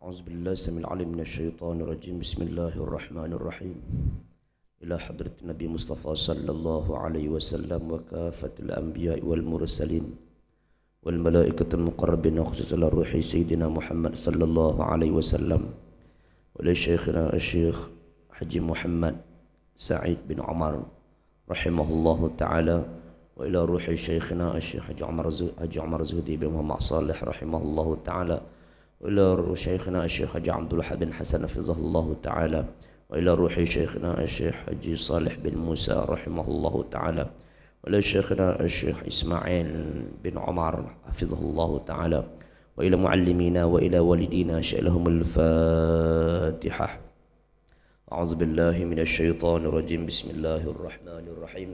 أعوذ بالله السميع العليم من الشيطان الرجيم. بسم الله الرحمن الرحيم. إلى حضرة النبي مصطفى صلى الله عليه وسلم وكافة الأنبياء والمرسلين والملائكة المقربين وخصوصا روح سيدنا محمد صلى الله عليه وسلم ولشيخنا الشيخ حجي محمد سعيد بن عمر رحمه الله تعالى، وإلى روح شيخنا الشيخ حجي عمر زهدي بن محمد صالح رحمه الله تعالى، وإلى روح شيخنا الشيخ حجي عبد الوهاب بن حسن حفظه الله تعالى، وإلى روح شيخنا الشيخ حجي صالح بن موسى رحمه الله تعالى، وإلى شيخنا الشيخ إسماعيل بن عمر حفظه الله تعالى، وإلى معلمينا وإلى والدينا شألهم الفاتحة. أعوذ بالله من الشيطان الرجيم. بسم الله الرحمن الرحيم.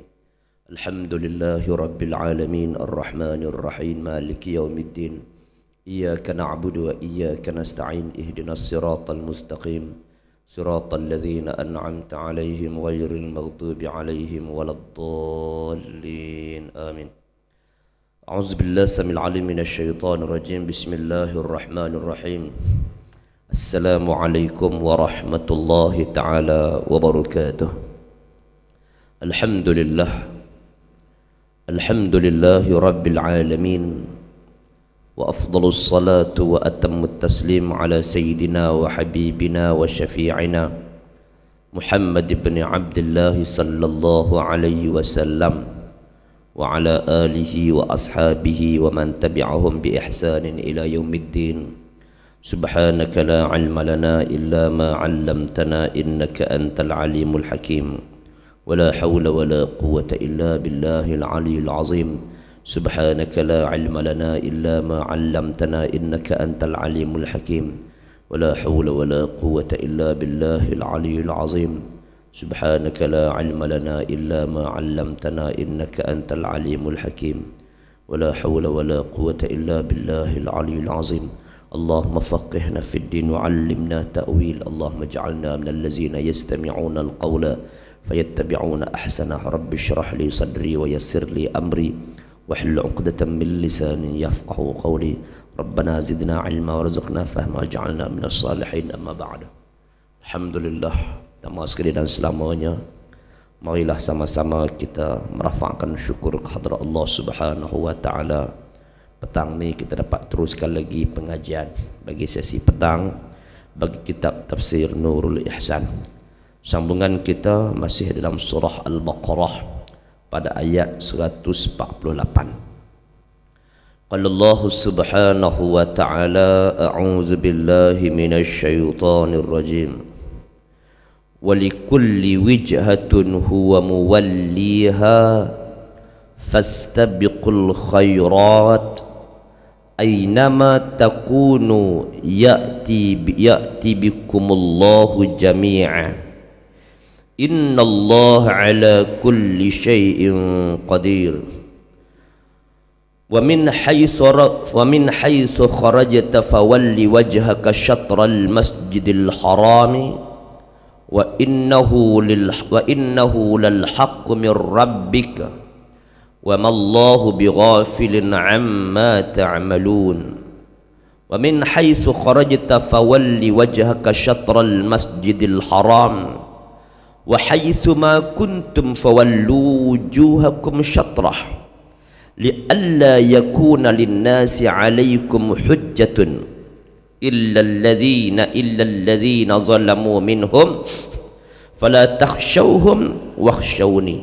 الحمد لله رب العالمين الرحمن الرحيم مالك يوم الدين. إياك نعبد وإياك نستعين. اهدنا الصراط المستقيم صراط الذين أنعمت عليهم غير المغضوب عليهم ولا الضالين آمين. أعوذ بالله السميع العليم من الشيطان الرجيم. بسم الله الرحمن الرحيم. السلام عليكم ورحمة الله تعالى وبركاته. الحمد لله رب العالمين، وأفضل الصلاة وأتم التسليم على سيدنا وحبيبنا وشفيعنا محمد بن عبد الله صلى الله عليه وسلم وعلى آله وأصحابه ومن تبعهم بإحسان إلى يوم الدين. سبحانك لا علم لنا إلا ما علمتنا إنك أنت العليم الحكيم، ولا حول ولا قوة إلا بالله العلي العظيم. سبحانك لا علم لنا إلا ما علمتنا إنك أنت العليم الحكيم، ولا حول ولا قوة إلا بالله العلي العظيم. سبحانك لا علم لنا إلا ما علمتنا إنك أنت العليم الحكيم، ولا حول ولا قوة إلا بالله العلي العظيم. اللهم فقهنا في الدين وعلمنا تأويل. اللهم اجعلنا من الذين يستمعون القول فيتبعون أحسنه. رب اشرح لي صدري ويسر لي أمري واحلل عقدة من لساني يفقهوا قولي. ربنا زدنا علما وارزقنا فهما واجعلنا من الصالحين. أما بعد. Alhamdulillah, tamat sekali dan selamanya, marilah sama-sama kita merafakkan syukur kehadrat Allah Subhanahu wa taala. Petang ni kita dapat teruskan lagi pengajian bagi sesi petang bagi kitab tafsir Nurul Ihsan. Sambungan kita masih dalam surah Al-Baqarah pada ayat 148. Qala Allah Subhanahu wa ta'ala, a'udzu billahi minasy syaithanir rajim. Wa likulli wijhatun huwa muwalliha fastabiqul khairat aynama takunu ya'ti bikumullahu jami'a. Inna Allah ala kulli syai'in qadir. Wa min haythu kharajta fawalli wajhaka syatral masjidil harami wa innahu lal haqqu min rabbika wa ma Allahu bighafilin amma ta'malun. Wa min haythu kharajta fawalli wajhaka syatral masjidil haram wa haythu ma kuntum fawallu wujuhakum syatrah li'alla yakuna linnasi 'alaykum hujjatun illa alladhina zalamu minhum fala takhshawhum wakhshawni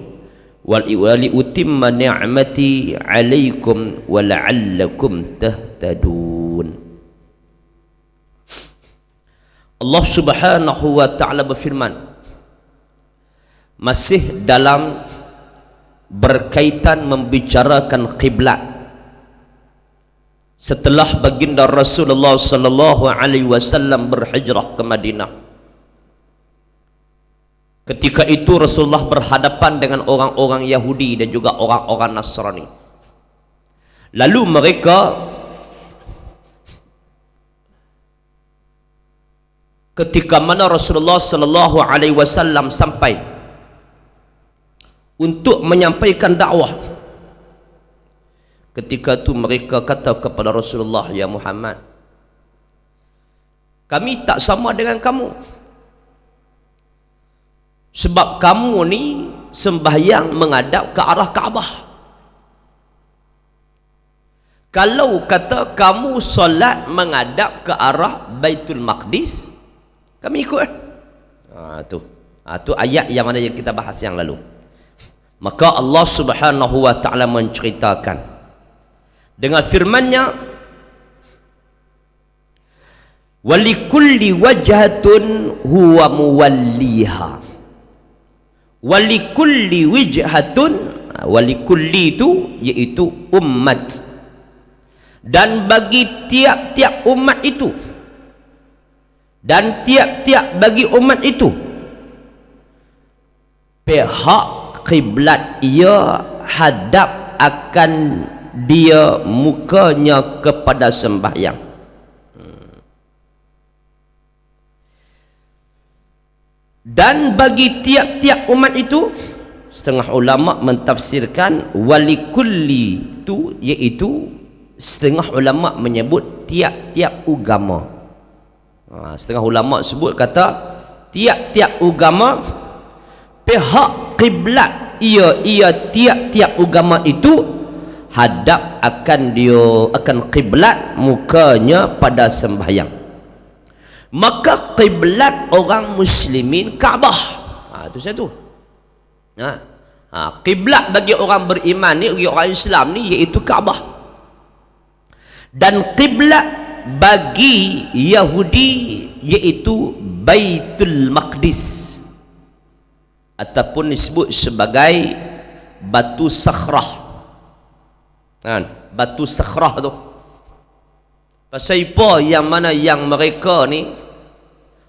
wa li'utimma ni'mati 'alaykum wa la'allakum tahtadun. Allah Subhanahu wa ta'ala berfirman masih dalam berkaitan membicarakan kiblat setelah baginda Rasulullah sallallahu alaihi wasallam berhijrah ke Madinah. Ketika itu Rasulullah berhadapan dengan orang-orang Yahudi dan juga orang-orang Nasrani. Lalu mereka ketika mana Rasulullah sallallahu alaihi wasallam sampai untuk menyampaikan dakwah, ketika itu mereka kata kepada Rasulullah, ya Muhammad, Kami tak sama dengan kamu. Sebab kamu ni sembahyang menghadap ke arah Kaabah. Kalau kata kamu solat menghadap ke arah Baitul Maqdis, kami ikut. Tu ayat yang mana yang kita bahas yang lalu. Maka Allah Subhanahu wa taala menceritakan dengan firman-Nya, walikulli wajhatun huwa muwalliha. Walikulli wijhatun, walikulli itu yaitu umat, dan bagi tiap-tiap umat itu, dan tiap-tiap bagi umat itu pihak kiblat ia hadap akan dia mukanya kepada sembahyang. Dan bagi tiap-tiap umat itu, setengah ulama mentafsirkan walikulli itu iaitu setengah ulama menyebut tiap-tiap agama. Setengah ulama sebut kata tiap-tiap agama pihak kiblat ia tiap-tiap agama itu hadap akan kiblat mukanya pada sembahyang. Maka kiblat orang muslimin Kaabah. Itu satu. Kiblat bagi orang beriman ni, bagi orang Islam ni iaitu Kaabah. Dan kiblat bagi Yahudi iaitu Baitul Maqdis, ataupun disebut sebagai batu sakhrah. Batu sakhrah tu pasal apa yang mana yang mereka ni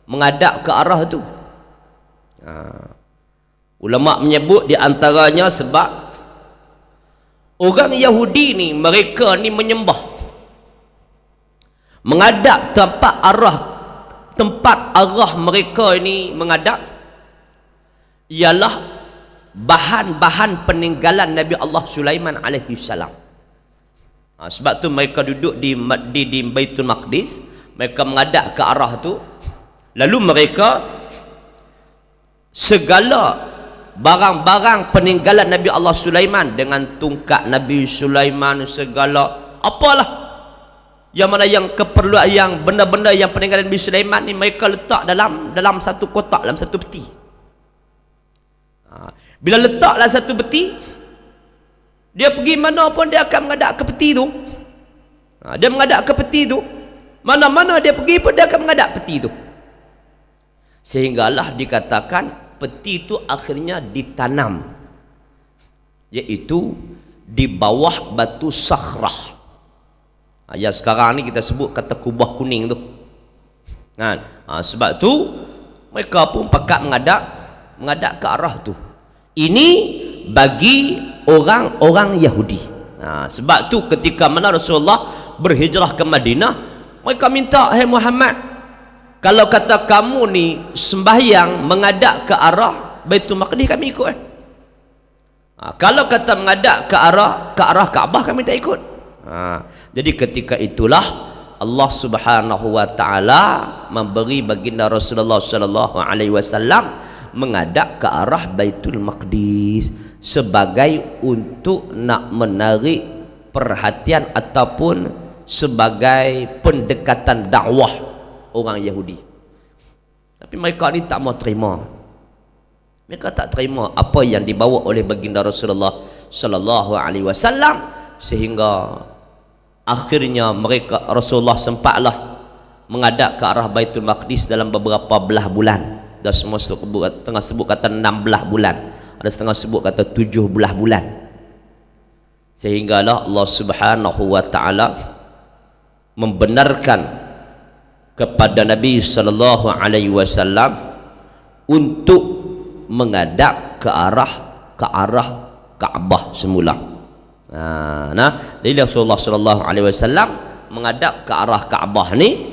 menghadap ke arah tu. Ulama menyebut di antaranya sebab orang Yahudi ni, mereka ni menyembah menghadap tempat arah mereka ini menghadap ialah bahan-bahan peninggalan Nabi Allah Sulaiman alaihi salam. Sebab tu mereka duduk di Baitul Maqdis, mereka menghadap ke arah tu, lalu mereka segala barang-barang peninggalan Nabi Allah Sulaiman dengan tungkat Nabi Sulaiman, segala apalah yang mana yang keperluan, yang benda-benda yang peninggalan Nabi Sulaiman ni mereka letak dalam satu kotak, dalam satu peti. Bila letak dalam satu peti, dia pergi mana pun dia akan menghadap ke peti tu. Dia menghadap ke peti tu, mana-mana dia pergi pun dia akan menghadap peti tu. Sehinggalah dikatakan peti tu akhirnya ditanam, iaitu di bawah batu sakhrah. Yang sekarang ni kita sebut kata kubah kuning tu. Sebab tu mereka pun pakat menghadap ke arah tu. Ini bagi orang-orang Yahudi. Sebab tu ketika mana Rasulullah berhijrah ke Madinah, mereka minta, "Hai Muhammad, kalau kata kamu ni sembahyang menghadap ke arah Baitul Maqdis, kami ikut. Kalau kata menghadap ke arah Kaabah, kami tak ikut." Jadi ketika itulah Allah Subhanahu wa taala memberi baginda Rasulullah sallallahu alaihi wasallam menghadap ke arah Baitul Maqdis sebagai untuk nak menarik perhatian ataupun sebagai pendekatan dakwah orang Yahudi. Tapi mereka ni tak mau terima. Mereka tak terima apa yang dibawa oleh baginda Rasulullah sallallahu alaihi wasallam, sehingga akhirnya Rasulullah sempatlah menghadap ke arah Baitul Maqdis dalam beberapa belah bulan. Dan semua setengah sebut kata 16 bulan, ada setengah sebut kata 17 bulan. Sehinggalah Allah Subhanahu wa taala membenarkan kepada Nabi sallallahu alaihi wasallam untuk menghadap ke arah Kaabah semula. Jadi Rasulullah sallallahu alaihi wasallam menghadap ke arah Kaabah ni,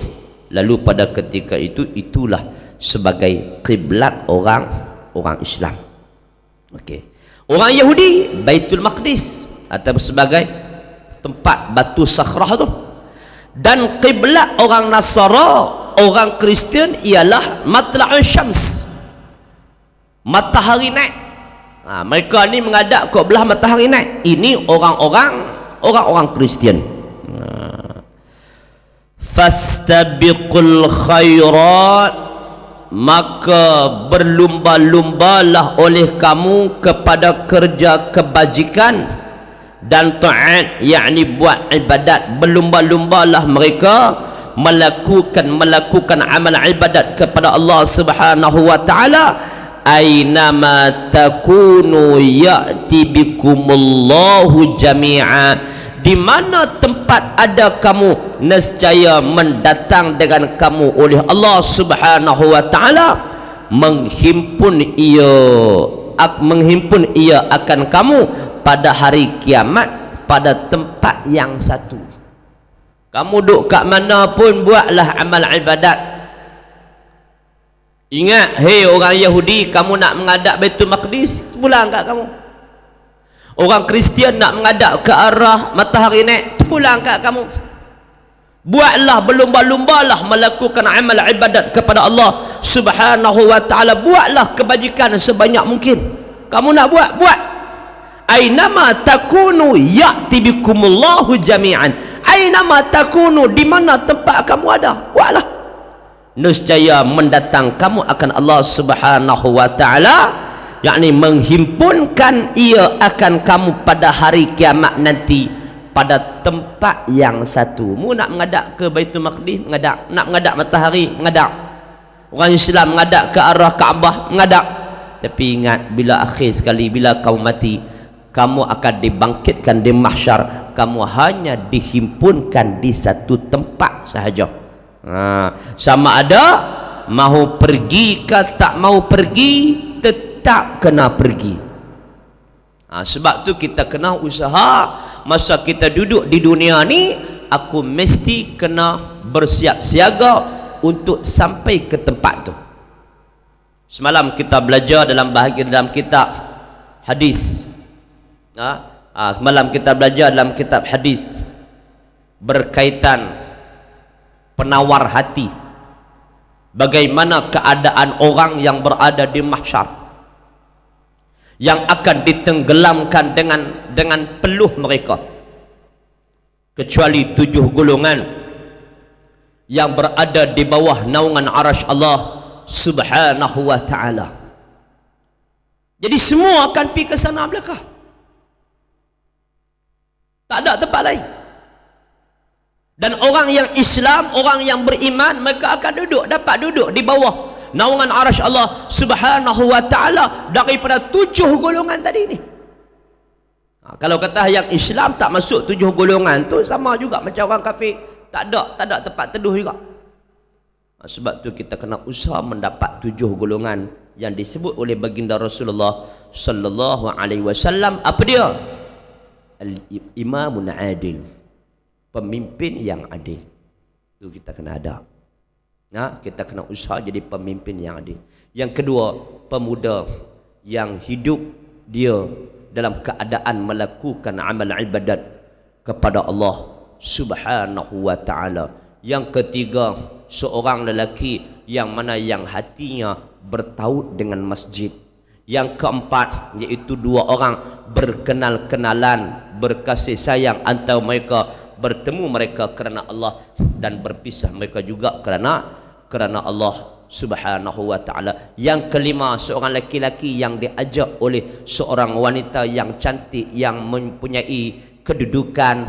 lalu pada ketika itu itulah sebagai kiblat orang Islam. Okey. Orang Yahudi Baitul Maqdis atau sebagai tempat batu sakhrah tu, dan kiblat orang Nasara orang Kristian ialah matla'un syams, matahari naik. Mereka ni menghadap ke belah matahari naik. Ini orang Kristian. Fastabiqul khairat, maka berlumba-lumbalah oleh kamu kepada kerja kebajikan dan taat, yakni buat ibadat. Berlumba-lumbalah mereka melakukan amal ibadat kepada Allah Subhanahu wa taala. Ainama takunu ya'ti bikumullahu jami'a, di mana tempat ada kamu, nescaya mendatang dengan kamu oleh Allah Subhanahu wa taala, menghimpun ia akan kamu pada hari kiamat pada tempat yang satu. Kamu duduk kat mana pun buatlah amal ibadat. Ingat, hei orang Yahudi, kamu nak menghadap Baitul Maqdis, pulang kat kamu. Orang Kristian nak menghadap ke arah matahari naik, pulang kat kamu. Buatlah, berlumba-lumbalah melakukan amal ibadat kepada Allah Subhanahu wa taala. Buatlah kebajikan sebanyak mungkin. Kamu nak buat. Ainama takunu ya'ti bikumullahu jami'an. Ainama takunu, di mana tempat kamu ada, buatlah. Nescaya mendatang kamu akan Allah Subhanahu wa taala, yakni menghimpunkan ia akan kamu pada hari kiamat nanti pada tempat yang satu. Mu nak menghadap ke Baitul Maqdis, menghadap. Nak menghadap matahari, menghadap. Orang Islam menghadap ke arah Kaabah, menghadap. Tapi ingat, bila akhir sekali, bila kau mati, kamu akan dibangkitkan di mahsyar. Kamu hanya dihimpunkan di satu tempat sahaja. Sama ada mahu pergi ke tak mahu pergi, tetap kena pergi. Sebab tu kita kena usaha. Masa kita duduk di dunia ni, aku mesti kena bersiap siaga untuk sampai ke tempat tu. Semalam kita belajar dalam kitab hadis. Semalam kita belajar dalam kitab hadis berkaitan penawar hati, bagaimana keadaan orang yang berada di mahsyar, yang akan ditenggelamkan dengan peluh mereka, kecuali 7 golongan yang berada di bawah naungan arasy Allah Subhanahu wa taala. Jadi semua akan pergi ke sana belakang, tak ada tempat lain. Dan orang yang Islam, orang yang beriman, mereka akan dapat duduk di bawah naungan arasy Allah Subhanahu wa taala daripada 7 golongan tadi ni. Kalau kata yang Islam tak masuk 7 golongan tu, sama juga macam orang kafir, tak ada tempat teduh juga. Sebab tu kita kena usaha mendapat 7 golongan yang disebut oleh baginda Rasulullah sallallahu alaihi wasallam. Apa dia? Al-imamun adil, pemimpin yang adil. Itu kita kena ada. Kita kena usaha jadi pemimpin yang adil. Yang kedua, pemuda yang hidup dia dalam keadaan melakukan amal ibadat kepada Allah Subhanahu wa taala. Yang ketiga, seorang lelaki yang mana yang hatinya bertaut dengan masjid. Yang keempat, iaitu 2 orang berkenal-kenalan, berkasih sayang antara mereka, bertemu mereka kerana Allah dan berpisah mereka juga kerana Allah Subhanahu wa taala. Yang kelima, seorang lelaki yang diajak oleh seorang wanita yang cantik, yang mempunyai kedudukan,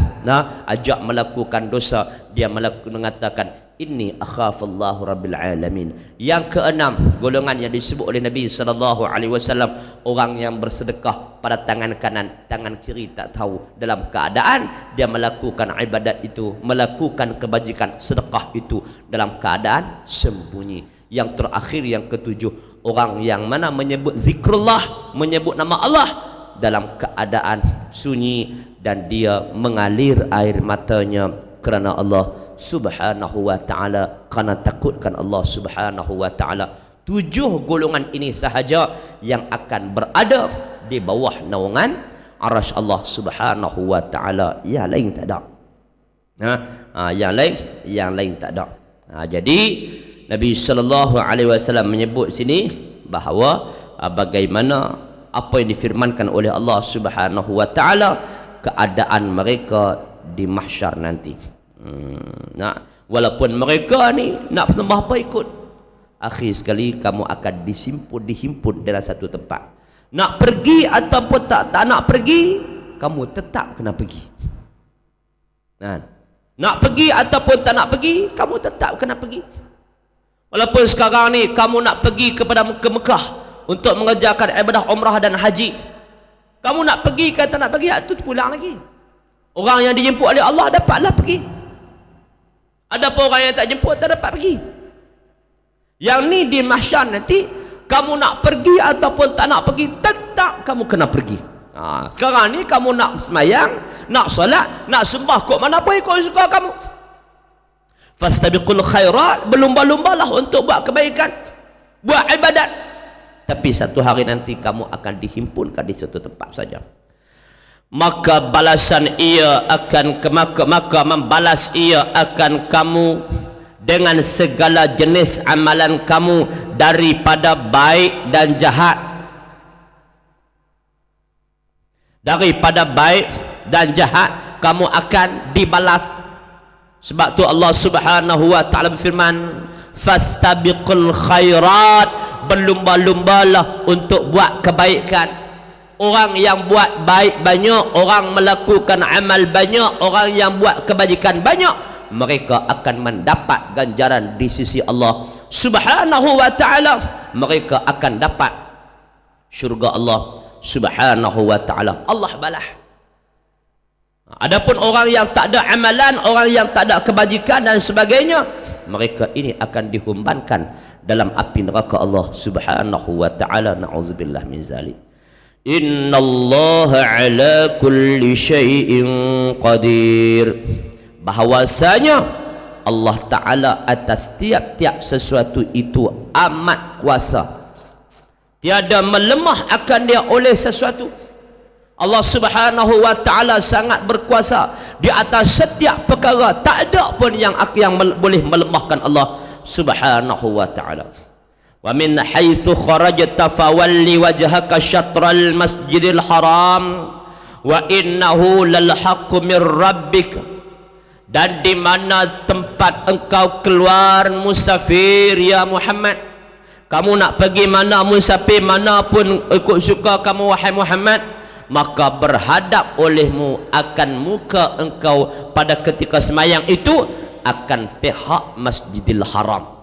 ajak melakukan dosa, dia mengatakan inni akhafullahu rabbil alamin. Yang keenam, golongan yang disebut oleh Nabi sallallahu alaihi wasallam, orang yang bersedekah pada tangan kanan, tangan kiri tak tahu, dalam keadaan dia melakukan ibadat itu, melakukan kebajikan sedekah itu dalam keadaan sembunyi. Yang terakhir, yang ketujuh, orang yang mana menyebut zikrullah, menyebut nama Allah dalam keadaan sunyi, dan dia mengalir air matanya kerana Allah Subhanahu wa ta'ala, kerana takutkan Allah Subhanahu wa ta'ala. 7 golongan ini sahaja yang akan berada di bawah naungan arasy Allah Subhanahu wa ta'ala. Yang lain tak ada. Yang lain tak ada. Jadi Nabi sallallahu alaihi wasallam menyebut sini bahawa bagaimana apa yang difirmankan oleh Allah Subhanahu wa taala keadaan mereka di mahsyar nanti. Walaupun mereka ni nak sembah apa ikut, akhir sekali kamu akan dihimpun dalam satu tempat. Nak pergi ataupun tak nak pergi, kamu tetap kena pergi. Nak pergi ataupun tak nak pergi, kamu tetap kena pergi. Walaupun sekarang ni kamu nak pergi ke Mekah untuk mengerjakan ibadah umrah dan haji, kamu nak pergi ke tak nak pergi, itu pulang lagi. Orang yang dijemput oleh Allah dapatlah pergi. Ada pun orang yang tak jemput tak dapat pergi. Yang ni di mahsyar nanti, kamu nak pergi ataupun tak nak pergi, tetap kamu kena pergi. Sekarang ni kamu nak semayang, nak solat, nak sembah kok mana pun ikut suka kamu. Fastabiqul khairat, berlumba-lumbalah untuk buat kebaikan, buat ibadat. Tapi satu hari nanti kamu akan dihimpunkan di satu tempat saja. Maka balasan ia akan maka membalas ia akan kamu dengan segala jenis amalan kamu daripada baik dan jahat. Daripada baik dan jahat kamu akan dibalas. Sebab tu Allah Subhanahu wa taala berfirman, fastabiqul khairat, berlumba-lumbalah untuk buat kebaikan. Orang yang buat baik banyak, orang melakukan amal banyak, orang yang buat kebajikan banyak, mereka akan mendapat ganjaran di sisi Allah Subhanahu wa taala. Mereka akan dapat syurga Allah Subhanahu wa taala. Allah balas. Adapun orang yang tak ada amalan, orang yang tak ada kebajikan dan sebagainya, mereka ini akan dihumbankan dalam api neraka Allah Subhanahu wa taala. Na'udzubillah min zalik. Innallaha ala kulli syai'in qadir. Bahwasanya Allah Ta'ala atas tiap-tiap sesuatu itu amat kuasa, tiada melemah akan dia oleh sesuatu. Allah Subhanahu wa Ta'ala sangat berkuasa di atas setiap perkara. Tak ada pun yang boleh melemahkan Allah Subhanahu wa Ta'ala. Wa min haitsu kharajta fawalli wajhaka syatral masjidil haram wa innahu lal haqqu mir rabbik. Dan di mana tempat engkau keluar musafir ya Muhammad, kamu nak pergi mana musafir mana pun ikut suka kamu wahai Muhammad, maka berhadap olehmu akan muka engkau pada ketika semayang itu akan pihak Masjidil Haram.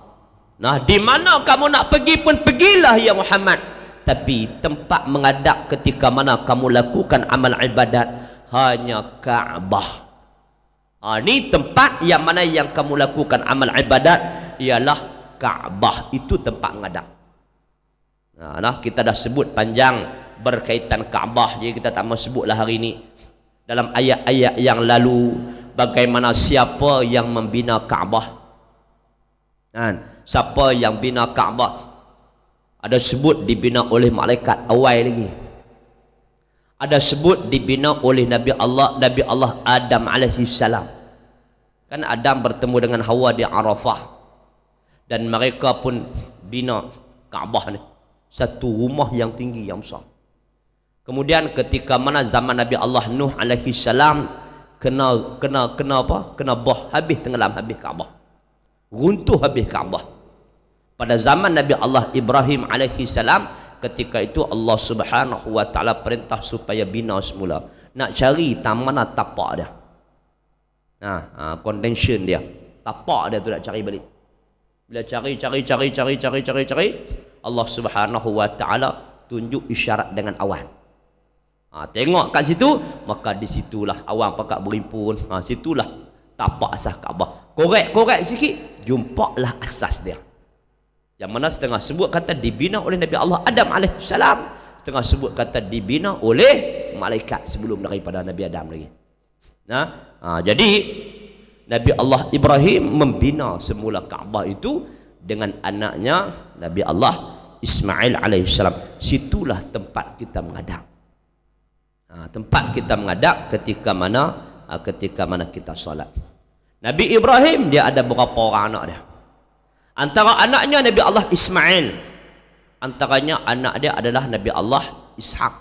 Nah, di mana kamu nak pergi pun pergilah ya Muhammad, tapi tempat menghadap ketika mana kamu lakukan amal ibadat hanya Kaabah. Ini tempat yang mana yang kamu lakukan amal ibadat ialah Kaabah, itu tempat menghadap. Nah, kita dah sebut panjang berkaitan Kaabah, jadi kita tak mau sebutlah hari ini. Dalam ayat-ayat yang lalu, bagaimana siapa yang membina Kaabah, siapa yang bina Kaabah, ada sebut dibina oleh malaikat awal lagi, ada sebut dibina oleh Nabi Allah Adam alaihi salam. Kan Adam bertemu dengan Hawa di Arafah, dan mereka pun bina Kaabah ni, satu rumah yang tinggi yang besar. Kemudian ketika mana zaman Nabi Allah Nuh alaihi salam kena bah habis, tenggelam habis Kaabah, runtuh habis Kaabah. Pada zaman Nabi Allah Ibrahim alaihi salam, ketika itu Allah Subhanahu wa taala perintah supaya bina semula. Nak cari mana tapak dia, contention dia, tapak dia tu nak cari balik. Bila cari, Allah Subhanahu wa taala tunjuk isyarat dengan awan. Tengok kat situ, maka di situlah awan pakat berimpun. Situlah tapak asas Kaabah. Korek sikit, jumpalah asas dia. Yang mana setengah sebut kata dibina oleh Nabi Allah Adam alaihissalam, setengah sebut kata dibina oleh malaikat sebelum daripada Nabi Adam lagi. Jadi Nabi Allah Ibrahim membina semula Kaabah itu dengan anaknya Nabi Allah Ismail alaihissalam. Situlah tempat kita menghadap. Tempat kita menghadap ketika mana kita solat. Nabi Ibrahim dia ada berapa orang anak dia? Antara anaknya Nabi Allah Ismail, antaranya anak dia adalah Nabi Allah Ishaq.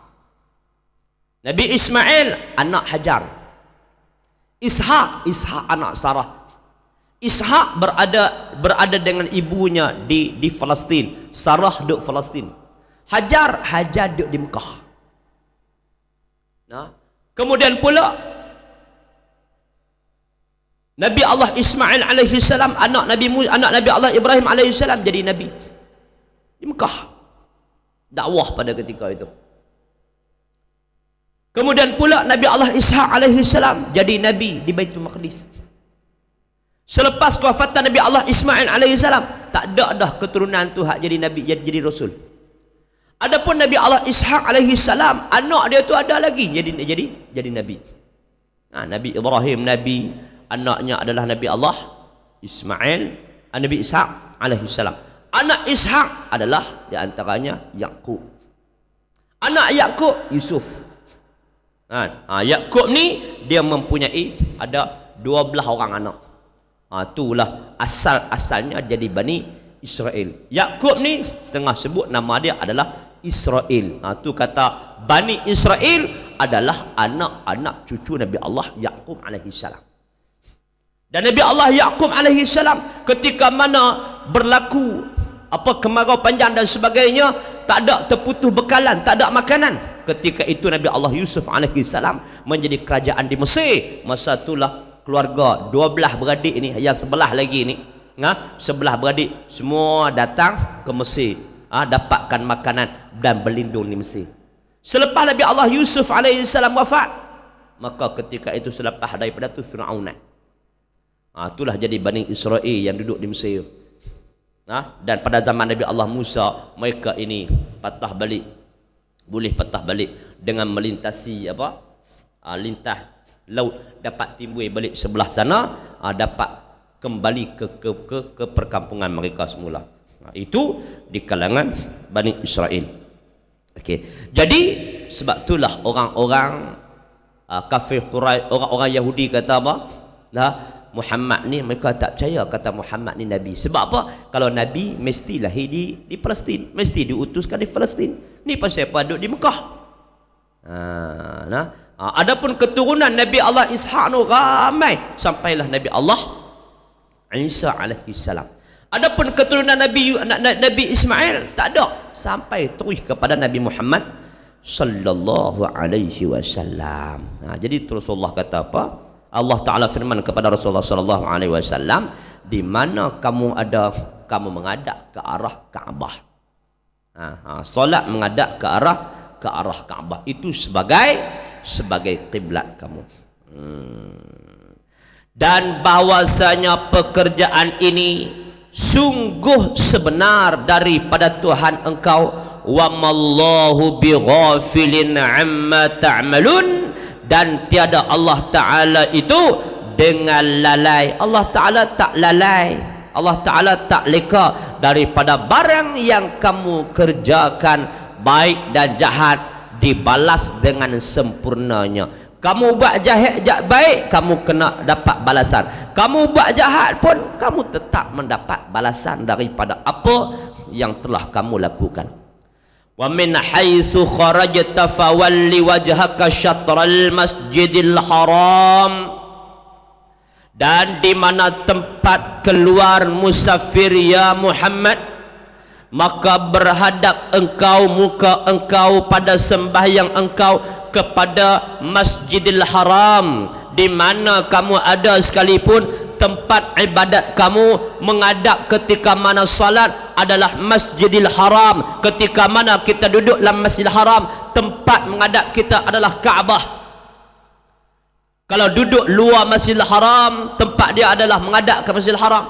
Nabi Ismail anak Hajar, Ishaq anak Sarah. Ishaq berada dengan ibunya di Palestin. Sarah duduk Palestin. Hajar duduk di Mekah. Nah, kemudian pula Nabi Allah Ismail alaihi salam anak Nabi Allah Ibrahim alaihi salam jadi nabi di Mekah. Dakwah pada ketika itu. Kemudian pula Nabi Allah Ishaq alaihi salam jadi nabi di Baitul Maqdis. Selepas kewafatan Nabi Allah Ismail alaihi salam, tak ada dah keturunan tu hak jadi nabi, jadi rasul. Adapun Nabi Allah Ishaq alaihi salam, anak dia tu ada lagi jadi nabi. Nah, Nabi Ibrahim nabi, anaknya adalah Nabi Allah Ismail, Nabi Ishaq alaihi salam. Anak Ishaq adalah di antaranya Yaqub. Anak Yaqub Yusuf. Yaqub ni dia mempunyai ada 12 orang anak. Itulah asal-asalnya jadi Bani Israel. Yaqub ni setengah sebut nama dia adalah Israel. Tu kata Bani Israel adalah anak-anak cucu Nabi Allah Yaqub alaihi salam. Dan Nabi Allah Yaqub alaihi salam ketika mana berlaku kemarau panjang dan sebagainya, tak ada terputus bekalan, tak ada makanan. Ketika itu Nabi Allah Yusuf alaihi salam menjadi kerajaan di Mesir. Masa itulah keluarga 12 beradik ini, yang sebelah lagi ni, sebelah beradik semua datang ke Mesir, dapatkan makanan dan berlindung di Mesir. Selepas Nabi Allah Yusuf alaihi salam wafat, maka ketika itu selepas daripada tu Fir'aun, itulah jadi Bani Israel yang duduk di Mesir. Dan pada zaman Nabi Allah Musa, mereka ini boleh patah balik dengan melintasi lintah laut, dapat timbul balik sebelah sana, dapat kembali ke perkampungan mereka semula. Itu di kalangan Bani Israel. Okey. Jadi sebab itulah orang-orang kafir Quraisy, orang-orang Yahudi kata apa? Muhammad ni, mereka tak percaya kata Muhammad ni nabi. Sebab apa? Kalau nabi mesti lahir di Palestin, mesti diutuskan di Palestin. Ni pasal apa duduk di Mekah. Adapun keturunan Nabi Allah Ishaq tu ramai sampailah Nabi Allah Isa alaihi salam. Adapun keturunan Nabi Ismail tak ada sampai terus kepada Nabi Muhammad sallallahu alaihi wasallam. Jadi Rasulullah kata apa? Allah Ta'ala firman kepada Rasulullah sallallahu alaihi wasallam, di mana kamu ada, kamu menghadap ke arah Kaabah. Solat menghadap ke arah Kaabah itu sebagai kiblat kamu. Dan bahwasanya pekerjaan ini sungguh sebenar daripada Tuhan engkau, wa mallahu bighafilin amma ta'malun, dan tiada Allah Ta'ala itu dengan lalai. Allah Ta'ala tak lalai, Allah Ta'ala tak leka daripada barang yang kamu kerjakan, baik dan jahat dibalas dengan sempurnanya. Kamu buat jahat baik, kamu kena dapat balasan. Kamu buat jahat pun, kamu tetap mendapat balasan daripada apa yang telah kamu lakukan. Wa min haitsu kharajta fawalli wajhaka syatral masjidil haram, dan di mana tempat keluar musafir ya Muhammad, maka berhadap engkau muka engkau pada sembahyang engkau kepada Masjidil Haram. Di mana kamu ada sekalipun, tempat ibadat kamu menghadap ketika mana salat adalah Masjidil Haram. Ketika mana kita duduk dalam Masjidil Haram, tempat menghadap kita adalah Kaabah. Kalau duduk luar Masjidil Haram, tempat dia adalah menghadap ke Masjidil Haram.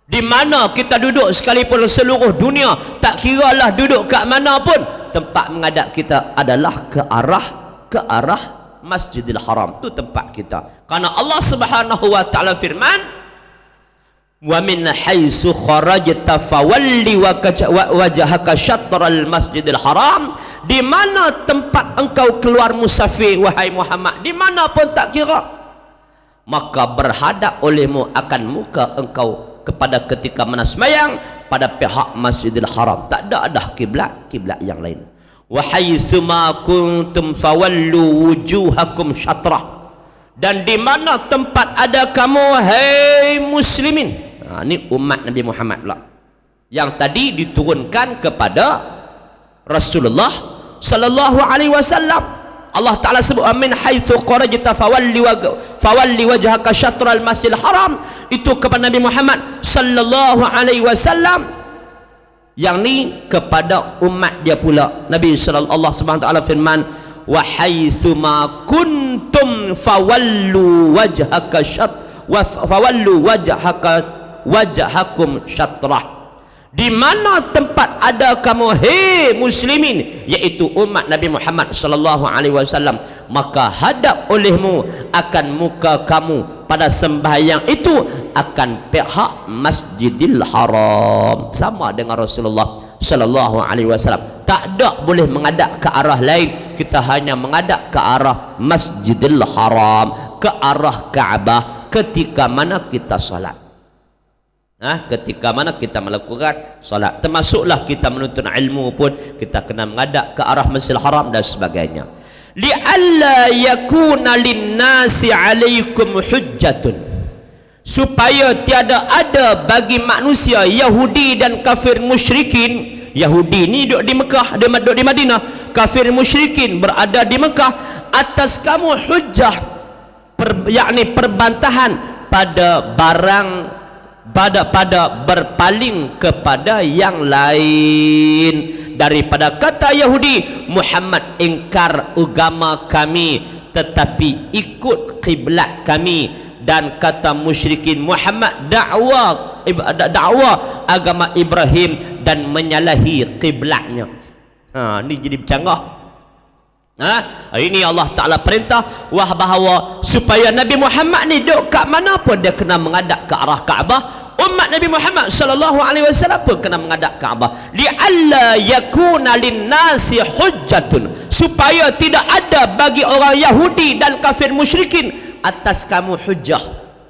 Di mana kita duduk sekalipun seluruh dunia, tak kiralah duduk kat mana pun, tempat menghadap kita adalah ke arah Masjidil Haram. Itu tempat kita. Karena Allah Subhanahu wa taala firman, wa min haitsu kharajta fawalli wajhaka syatral Masjidil Haram, di mana tempat engkau keluar musafir wahai Muhammad, di mana pun tak kira, maka berhadap olehmu akan muka engkau kepada ketika mana sembahyang pada pihak Masjidil Haram. Tak ada kiblat yang lain. Wa haitsuma kuntum fawallu wujuhakum syatrah. Dan di mana tempat ada kamu, hai muslimin. Ini umat Nabi Muhammad pula. Yang tadi diturunkan kepada Rasulullah sallallahu alaihi wasallam. Allah Taala sebut min haitsu kharajta fawalli wajhaka syatral masjidil haram, itu kepada Nabi Muhammad sallallahu alaihi wasallam, yang ni kepada umat dia pula. Nabi sallallahu Allah Subhanahu wa taala firman, wa haitsu ma kuntum fawallu wajhakum syatrah. Di mana tempat ada kamu, hei muslimin, yaitu umat Nabi Muhammad sallallahu alaihi wasallam, maka hadap olehmu akan muka kamu pada sembahyang itu akan pihak Masjidil Haram. Sama dengan Rasulullah sallallahu alaihi wasallam. Tak ada boleh menghadap ke arah lain, kita hanya menghadap ke arah Masjidil Haram, ke arah Kaabah ketika mana kita salat. Ketika mana kita melakukan salat, termasuklah kita menuntut ilmu pun kita kena menghadap ke arah Masjidil Haram dan sebagainya. Li'alla yakuna linnasi 'alaikum hujjatun, supaya tiada ada bagi manusia Yahudi dan kafir musyrikin. Yahudi ni duduk di Mekah, dia duduk di Madinah, kafir musyrikin berada di Mekah, atas kamu hujjah, yakni perbantahan pada barang, pada berpaling kepada yang lain. Daripada kata Yahudi, Muhammad ingkar agama kami tetapi ikut kiblat kami, dan kata musyrikin, Muhammad dakwa agama Ibrahim dan menyalahi kiblatnya. Ni jadi bercanggah. Ini Allah Ta'ala perintah bahawa supaya Nabi Muhammad ni duduk kat mana pun dia kena menghadap ke arah Kaabah. Umat Nabi Muhammad sallallahu alaihi wasallam pun kena menghadap Kaabah. Li'alla yakuna linnasi hujjatun, supaya tidak ada bagi orang Yahudi dan kafir musyrikin atas kamu hujjah,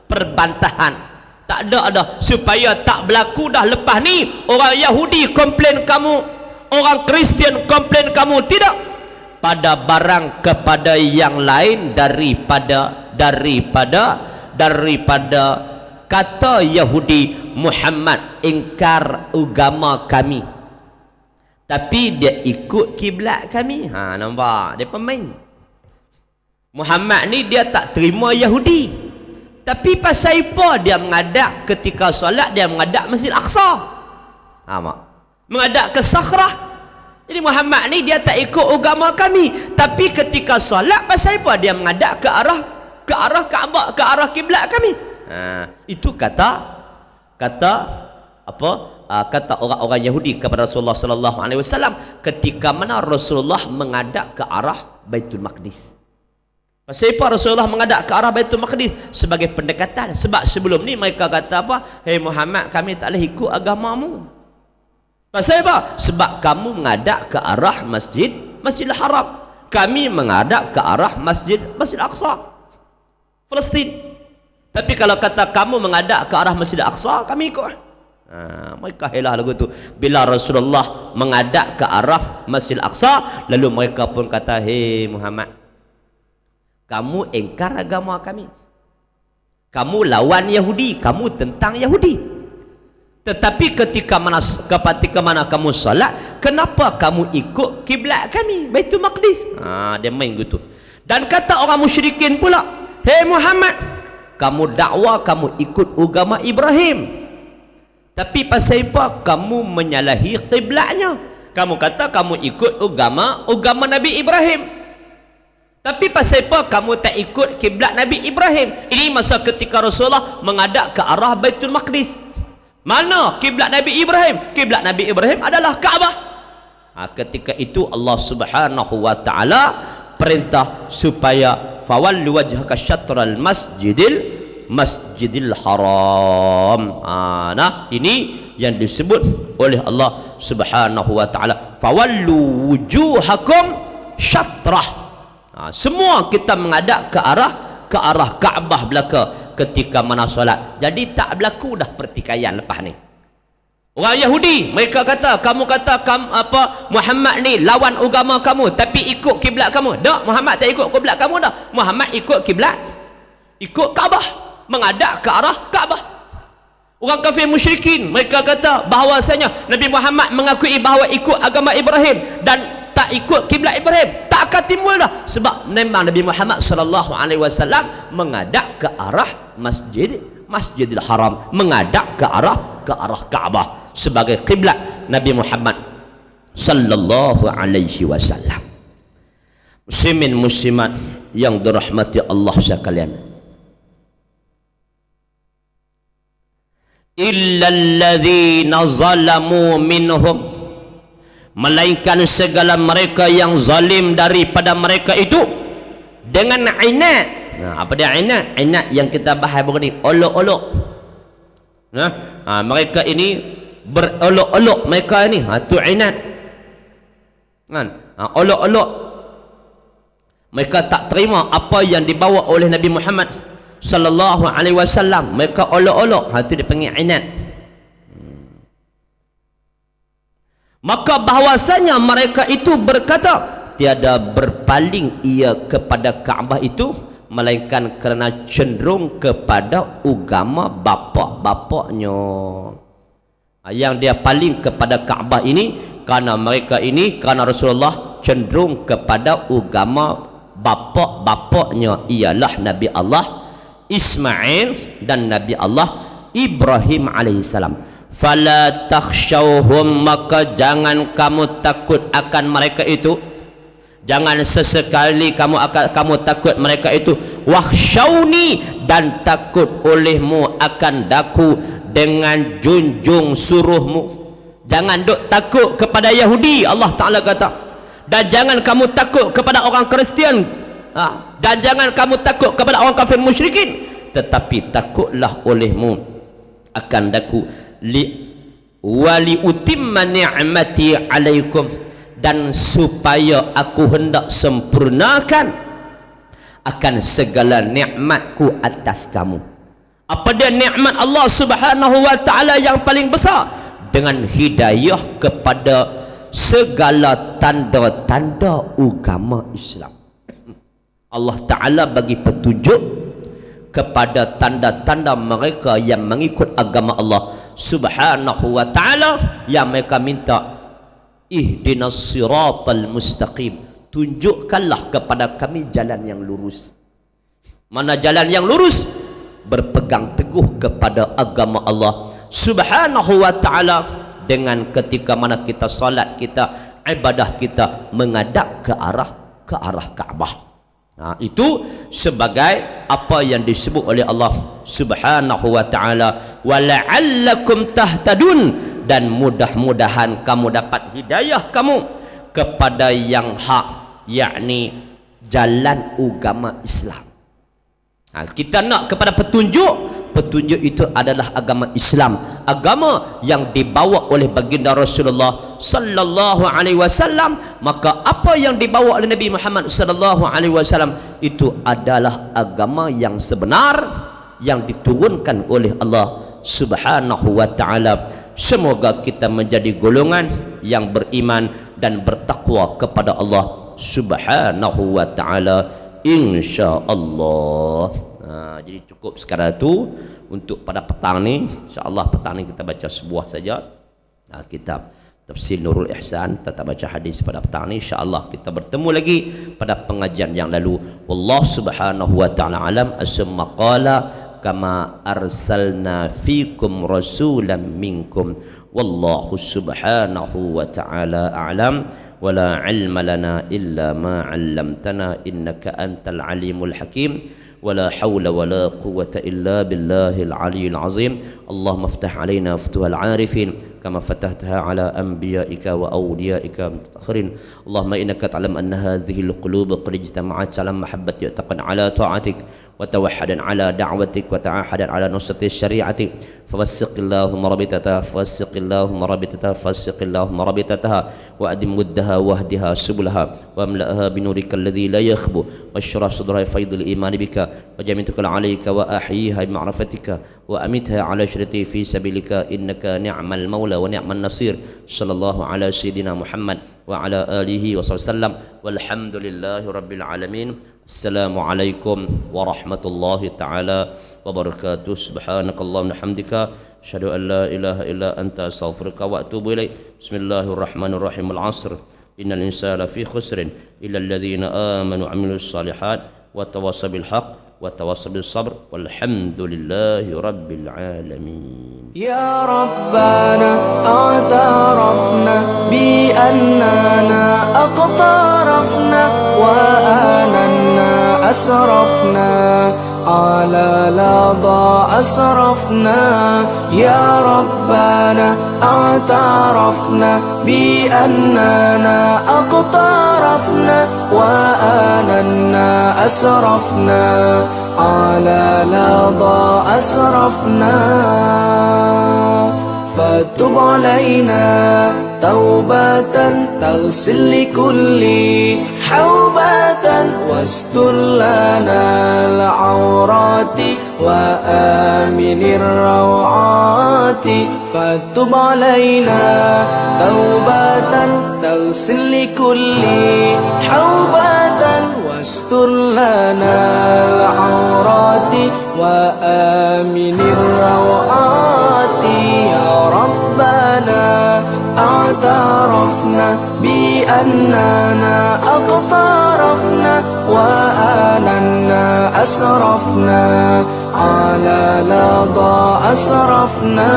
perbantahan. Tak ada supaya tak berlaku dah lepas ni orang Yahudi komplain kamu, orang Kristian komplain kamu. Tidak, pada barang kepada yang lain daripada kata Yahudi, Muhammad ingkar agama kami tapi dia ikut kiblat kami. Nampak dia pemain. Muhammad ni dia tak terima Yahudi, tapi pasal apa dia menghadap ketika solat, dia menghadap Masjid Aqsa, menghadap ke Sakhrah. Jadi Muhammad ni dia tak ikut agama kami, tapi ketika solat pasal apa dia menghadap ke arah Kaabah, ke arah kiblat kami. Itu kata apa? Kata orang-orang Yahudi kepada Rasulullah sallallahu alaihi wasallam ketika mana Rasulullah menghadap ke arah Baitul Maqdis. Pasal apa Rasulullah menghadap ke arah Baitul Maqdis? Sebagai pendekatan. Sebab sebelum ni mereka kata apa? Hei Muhammad, kami tak boleh ikut agamamu. Pasal apa? Sebab kamu menghadap ke arah Masjidil Haram, kami menghadap ke arah Masjid Aqsa, Palestin. Tapi kalau kata kamu menghadap ke arah Masjid Aqsa, kami ikut. Mereka helah lagu tu. Bila Rasulullah menghadap ke arah Masjid Aqsa, lalu mereka pun kata, hei Muhammad, kamu ingkar agama kami, kamu lawan Yahudi, kamu tentang Yahudi. Tetapi ketika mana kamu salat, kenapa kamu ikut kiblat kami, Baitul Maqdis? Dia main gitu. Dan kata orang musyrikin pula, hei Muhammad, kamu dakwa kamu ikut agama Ibrahim, tapi pasal apa kamu menyalahi kiblatnya? Kamu kata kamu ikut agama Nabi Ibrahim, tapi pasal apa kamu tak ikut kiblat Nabi Ibrahim? Ini masa ketika Rasulullah menghadap ke arah Baitul Maqdis. Mana kiblat Nabi Ibrahim? Kiblat Nabi Ibrahim adalah Kaabah. Ketika itu Allah Subhanahu wa taala perintah supaya fawallu wajhaka syatral masjidil haram. Nah, ini yang disebut oleh Allah Subhanahu wa taala, fawallu wujuhakum syatrah. Semua kita menghadap ke arah Kaabah belaka. ketika mana solat. Jadi tak berlaku dah pertikaian lepas ni. Orang Yahudi mereka kata, kamu kata Muhammad ni lawan agama kamu tapi ikut kiblat kamu. Tak, Muhammad tak ikut kiblat kamu dah. Muhammad ikut kiblat, ikut Kaabah, menghadap ke arah Kaabah. Orang kafir musyrikin mereka kata bahawasanya Nabi Muhammad mengakui bahawa ikut agama Ibrahim dan tak ikut kiblat Ibrahim. Tak akan timbul dah, sebab memang Nabi Muhammad sallallahu alaihi wasallam menghadap ke arah Masjidil Haram, menghadap ke arah Kaabah sebagai kiblat Nabi Muhammad sallallahu alaihi wasallam. Muslimin muslimat yang dirahmati Allah sekalian, illalladzina zalamu minhum, melainkan segala mereka yang zalim daripada mereka itu dengan inat. Nah, apa dia inat? Inat yang kita bahas begini, olok-olok. Mereka ini berolok-olok, mereka ini tu inat kan. Olok-olok, mereka tak terima apa yang dibawa oleh Nabi Muhammad sallallahu alaihi wasallam. Mereka olok-olok, itu dipanggil inat. Maka bahwasanya mereka itu berkata, tiada berpaling ia kepada Kaabah itu melainkan kerana cenderung kepada agama bapa-bapaknya. Yang dia paling kepada Kaabah ini kerana mereka ini, kerana Rasulullah cenderung kepada agama bapa-bapaknya, ialah Nabi Allah Ismail dan Nabi Allah Ibrahim alaihissalam. Fala takhshawhum, maka jangan kamu takut akan mereka itu, jangan sesekali kamu takut mereka itu. Wakhshawni, dan takut olehmu akan daku dengan junjung suruhmu. Jangan duk takut kepada Yahudi, Allah Ta'ala kata, dan jangan kamu takut kepada orang Kristian, dan jangan kamu takut kepada orang kafir musyrikin, tetapi takutlah olehmu akan daku wali utimma ni'mati alaikum, dan supaya aku hendak sempurnakan akan segala nikmatku atas kamu. Apa dia nikmat Allah Subhanahu wa taala yang paling besar? Dengan hidayah kepada segala tanda-tanda agama Islam. Allah Ta'ala bagi petunjuk kepada tanda-tanda mereka yang mengikut agama Allah Subhanahu wa ta'ala, yang mereka minta ihdinas siratal mustaqim, tunjukkanlah kepada kami jalan yang lurus. Mana jalan yang lurus? Berpegang teguh kepada agama Allah Subhanahu wa ta'ala, dengan ketika mana kita salat, kita ibadah, kita menghadap ke arah Kaabah. Itu sebagai apa yang disebut oleh Allah Subhanahu wa ta'ala, wala'allakum tahtadun, dan mudah-mudahan kamu dapat hidayah kamu kepada yang hak, yakni jalan agama Islam. Kita nak kepada petunjuk itu adalah agama Islam, agama yang dibawa oleh baginda Rasulullah sallallahu alaihi wasallam. Maka apa yang dibawa oleh Nabi Muhammad sallallahu alaihi wasallam itu adalah agama yang sebenar, yang diturunkan oleh Allah Subhanahu wa taala. Semoga kita menjadi golongan yang beriman dan bertakwa kepada Allah Subhanahu wa taala, insya-Allah. Jadi cukup sekarang itu untuk pada petang ni. Insya-Allah petang ni kita baca sebuah saja kitab Tafsir Nurul Ihsan, kita baca hadis pada petang ni. Insya-Allah kita bertemu lagi pada pengajian yang lalu. Wallahu subhanahu wa ta'ala alam. Asma qala kama arsalna fikum rasulan minkum. Wallahu subhanahu wa ta'ala a'lam. Wala ilma lana illa ma 'allamtana innaka antal alimul hakim. ولا حول ولا قوة إلا بالله العلي العظيم. اللهم افتح علينا فتوح العارفين كما فتحتها على أنبيائك وأوليائك آخرين. اللهم إنك تعلم أن هذه القلوب قد اجتمعت على محبة يعتقد على طاعتك، وتوحدا على دعوتك وتعاهدا على نصرة الشريعة فوسق اللهم ربطتها فوسق اللهم ربطتها فوسق اللهم ربطتها وأدم ودها واهدها سبلها واملأها بنورك الذي لا يخبو واشرح صدرها فيض الإيمان بك وجميتك عليك وأحييها بمعرفتك وأمتها على شرتي في سبيلك إنك نعم المولى ونعم النصير صلى الله على سيدنا محمد وعلى آله وصحبه وسلم والحمد لله رب العالمين. Assalamualaikum warahmatullahi ta'ala wabarakatuh. Subhanakallahumma hamdika asyhadu an la ilaha illa anta astaghfiruka wa atubu ilaik. Bismillahirrahmanirrahim. Al-'asr innal insana fi khusrin illa alladhina amanu wa 'amilus shalihat wa tawassaw bil haqq wa tawassaw bis sabr walhamdulillahi rabbil alamin. Ya Rabbana a'tarafna bi annana aqtarafna wa ananna asrafna ala lada asrafna. Ya Rabbana a'tarafna bi annana aqtarafna wa ananna asrafna ala lada asrafna. فتب علينا توبة تغسل لكل حوبة واستر لنا العورات وآمن الروعات. فتب علينا توبة تغسل لكل حوبة واستر لنا العورات وآمن الروعات. يا ربنا اعترفنا بأننا أقترفنا وآننا أسرفنا على لظى أسرفنا.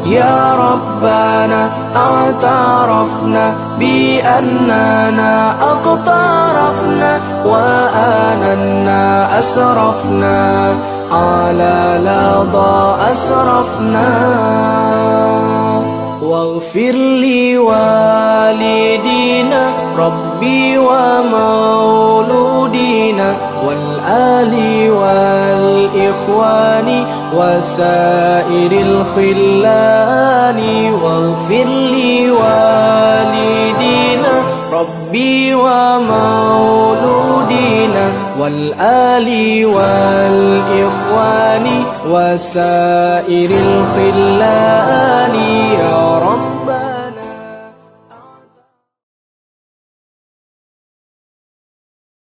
يا ربنا اعترفنا بأننا أقترفنا وآننا أسرفنا على لظى أسرفنا. واغفر لوالدينا ربي ومولودينا والآل والإخوان وسائر الخلان. واغفر لوالدينا ربي ومولودينا والآل والإخوان وسائر الخلان. يا رب